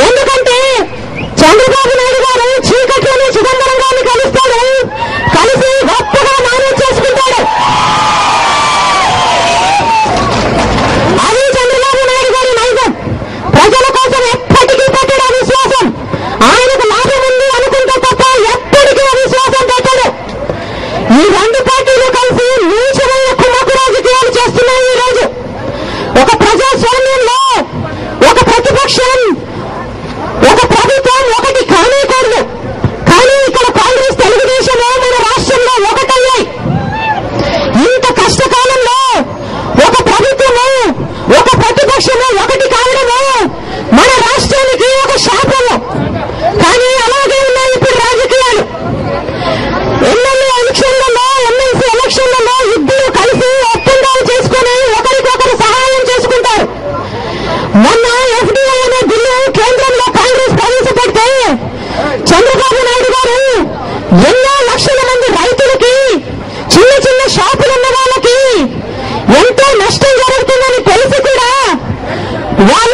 ఎందుకంటే చంద్రబాబు నాయుడు గారు చీకట్లోనే చిదంబరం గారిని కలుస్తాడు, కలిసి గొప్పగా మేనేజ్ చేసుకుంటాడు. అది చంద్రబాబు నాయుడు గారి నైజం. ప్రజల కోసం ఎప్పటికీ పెట్టడు అవిశ్వాసం. ఆయనకు లాభం ఉంది అనుకుంటే తప్ప ఎప్పటికీ అవిశ్వాసం పెట్టడు. ఈ రెండు పార్టీలు కలిసి నీచమైన కుమ్మకు రాజకీయాలు చేస్తున్నాయి. ఈ రోజు ఒక ప్రజాస్వామ్యంలో ఒక ప్రతిపక్షం, ఒక ప్రభుత్వం ఒకటి కానేకూడదు. కానీ ఇక్కడ కాంగ్రెస్, తెలుగుదేశం మన రాష్ట్రంలో ఒకటయ్యాయి. ఇంత కష్టకాలంలో ఒక ప్రభుత్వము, ఒక ప్రతిపక్షము ఒకటి కావడము మన రాష్ట్రానికి ఒక శాపము. కానీ అలాగే ఉన్నాయి ఇప్పుడు రాజకీయాలు. ఎమ్మెల్యే ఎలక్షన్లలో, ఎమ్మెల్సీ ఎలక్షన్లలో ఇద్దరు కలిసి ఒప్పందాలు చేసుకుని ఒకరికొకరు సహాయం చేసుకుంటారు. మొన్న ఎఫ్డీఐ అనే బిల్లు కేంద్రంలో కాంగ్రెస్ ప్రవేశపెడితే చంద్రబాబు నాయుడు గారు ఎన్నో లక్షల మంది రైతులకి, చిన్న చిన్న షాపులున్న వాళ్ళకి ఎంతో నష్టం జరుగుతుందని తెలిసి కూడా వాళ్ళ